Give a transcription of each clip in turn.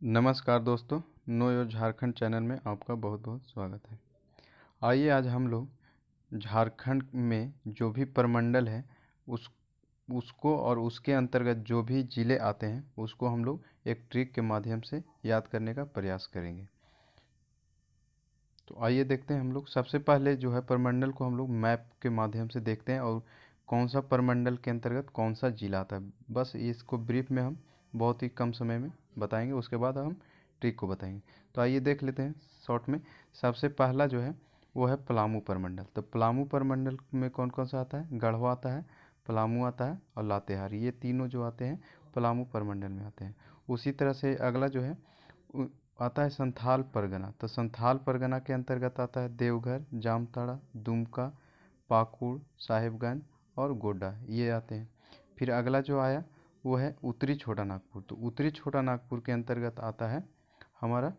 नमस्कार दोस्तों, know your Jharkhand channel में आपका बहुत बहुत स्वागत है। आइए आज हम लोग झारखंड में जो भी प्रमंडल है उसको और उसके अंतर्गत जो भी ज़िले आते हैं उसको हम लोग एक ट्रिक के माध्यम से याद करने का प्रयास करेंगे। तो आइए देखते हैं। हम लोग सबसे पहले जो है प्रमंडल को हम लोग मैप के माध्यम से देखते हैं और कौन सा प्रमंडल के अंतर्गत कौन सा जिला आता है, बस इसको ब्रीफ में हम बहुत ही कम समय में बताएंगे। उसके बाद हम ट्रिक को बताएंगे। तो आइए देख लेते हैं शॉर्ट में। सबसे पहला जो है वो है पलामू प्रमंडल। तो पलामू प्रमंडल में कौन कौन सा आता है? गढ़वा आता है, पलामू आता है और लातेहार। ये तीनों जो आते हैं पलामू प्रमंडल में आते हैं। उसी तरह से अगला जो है आता है संथाल परगना। तो संथाल परगना के अंतर्गत आता है देवघर, जामताड़ा, दुमका, पाकुड़, साहिबगंज और गोड्डा, ये आते हैं। फिर अगला जो आया वो है उत्तरी छोटा नागपुर। तो उत्तरी छोटा नागपुर के अंतर्गत आता है हमारा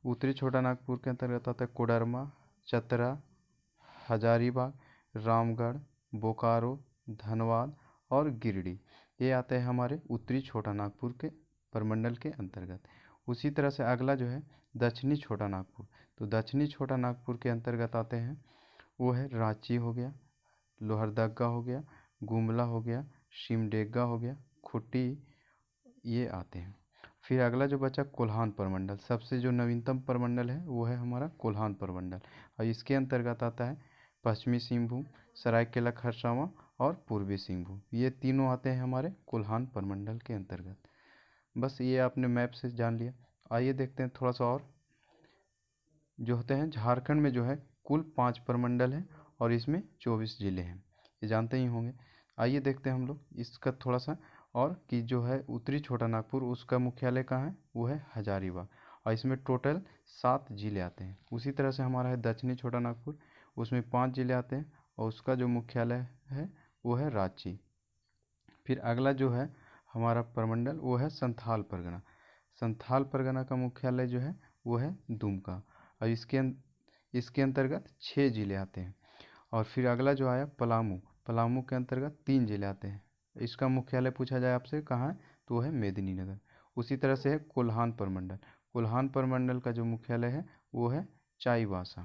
उत्तरी छोटा नागपुर के अंतर्गत आता है कोडरमा, चतरा, हजारीबाग, रामगढ़, बोकारो, धनबाद और गिरिडीह। ये आते हैं हमारे उत्तरी छोटा नागपुर के प्रमंडल के अंतर्गत। उसी तरह से अगला जो है दक्षिणी छोटा नागपुर। तो दक्षिणी छोटा नागपुर के अंतर्गत आते हैं वो है रांची हो गया, लोहरदगा हो गया, गुमला हो गया, सिमडेगा हो गया, खूंटी, ये आते हैं। फिर अगला जो बचा कोल्हान प्रमंडल। सबसे जो नवीनतम प्रमंडल है वो है हमारा कोल्हान प्रमंडल और इसके अंतर्गत आता है पश्चिमी सिंहभूम, सरायकेला खरसावां और पूर्वी सिंहभूम। ये तीनों आते हैं हमारे कोल्हान प्रमंडल के अंतर्गत। बस ये आपने मैप से जान लिया। आइए देखते हैं थोड़ा सा और। जो होते हैं झारखंड में जो है कुल 5 प्रमंडल हैं और इसमें 24 ज़िले हैं, ये जानते ही होंगे। आइए देखते हैं हम लोग इसका थोड़ा सा और कि जो है उत्तरी छोटा नागपुर उसका मुख्यालय कहाँ है? वो है हजारीबाग और इसमें टोटल 7 ज़िले आते हैं। उसी तरह से हमारा है दक्षिणी छोटा नागपुर, उसमें 5 ज़िले आते हैं और उसका जो मुख्यालय है वो है रांची। फिर अगला जो है हमारा प्रमंडल वो है संथाल परगना। संथाल परगना का मुख्यालय जो है वो है दुमका और इसके अंतर्गत 6 ज़िले आते हैं। और फिर अगला जो आया पलामू। पलामू के अंतर्गत 3 ज़िले आते हैं। इसका मुख्यालय पूछा जाए आपसे कहाँ है तो वो है मेदिनीनगर। उसी तरह से है कोल्हान प्रमंडल। कोल्हान प्रमंडल का जो मुख्यालय है वो है चाईबासा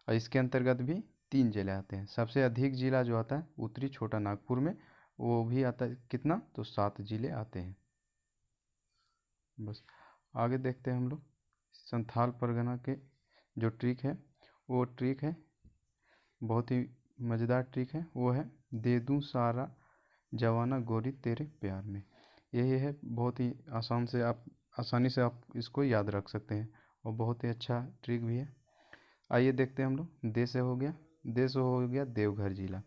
और इसके अंतर्गत भी 3 ज़िले आते हैं। सबसे अधिक ज़िला जो आता है उत्तरी छोटा नागपुर में, वो भी आता है कितना? तो 7 ज़िले आते हैं। बस आगे देखते हैं हम लोग। संथाल परगना के जो ट्रिक है वो ट्रिक है बहुत ही मज़ेदार ट्रिक है। वो है दे दूँ सारा जवाना गोरी तेरे प्यार में। यही है, बहुत ही आसानी से आप इसको याद रख सकते हैं और बहुत ही अच्छा ट्रिक भी है। आइए देखते हैं हम लोग। दे से हो गया देवघर जिला।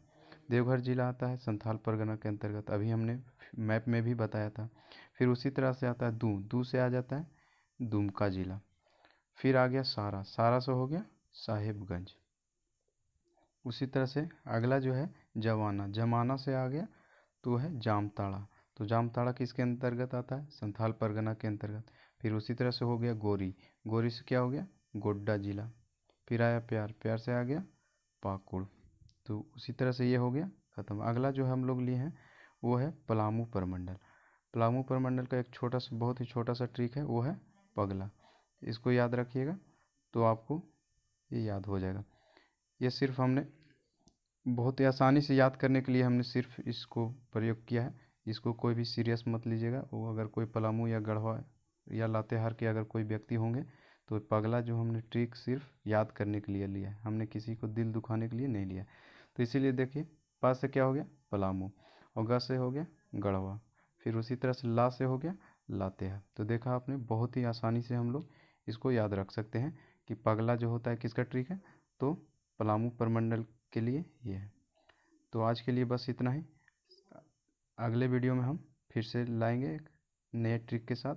देवघर जिला आता है संथाल परगना के अंतर्गत, अभी हमने मैप में भी बताया था। फिर उसी तरह से आता है दू से आ जाता है दुमका जिला। फिर आ गया सारा से हो गया साहिबगंज। उसी तरह से अगला जो है जमाना से आ गया तो है जामताड़ा। तो जामताड़ा किसके अंतर्गत आता है? संथाल परगना के अंतर्गत। फिर उसी तरह से हो गया गोरी से क्या हो गया? गोड्डा जिला। फिर आया प्यार से आ गया पाकुड़। तो उसी तरह से ये हो गया ख़त्म। अगला जो हम लोग लिए हैं वो है पलामू प्रमंडल। पलामू प्रमंडल का एक छोटा सा बहुत ही छोटा सा ट्रिक है वो है पगला। इसको याद रखिएगा तो आपको ये याद हो जाएगा। ये सिर्फ हमने बहुत ही आसानी से याद करने के लिए हमने सिर्फ इसको प्रयोग किया है। इसको कोई भी सीरियस मत लीजिएगा। वो अगर कोई पलामू या गढ़वा या लातेहार के अगर कोई व्यक्ति होंगे तो पगला जो हमने ट्रिक सिर्फ याद करने के लिए लिया है, हमने किसी को दिल दुखाने के लिए नहीं लिया। तो इसीलिए देखिए, पा से क्या हो गया? पलामू और ग से हो गया गढ़वा। फिर उसी तरह से ला से हो गया लातेहार। तो देखा आपने, बहुत ही आसानी से हम लोग इसको याद रख सकते हैं कि पगला जो होता है किसका ट्रिक है? तो पलामू प्रमंडल के लिए ये है। तो आज के लिए बस इतना ही। अगले वीडियो में हम फिर से लाएंगे एक नए ट्रिक के साथ।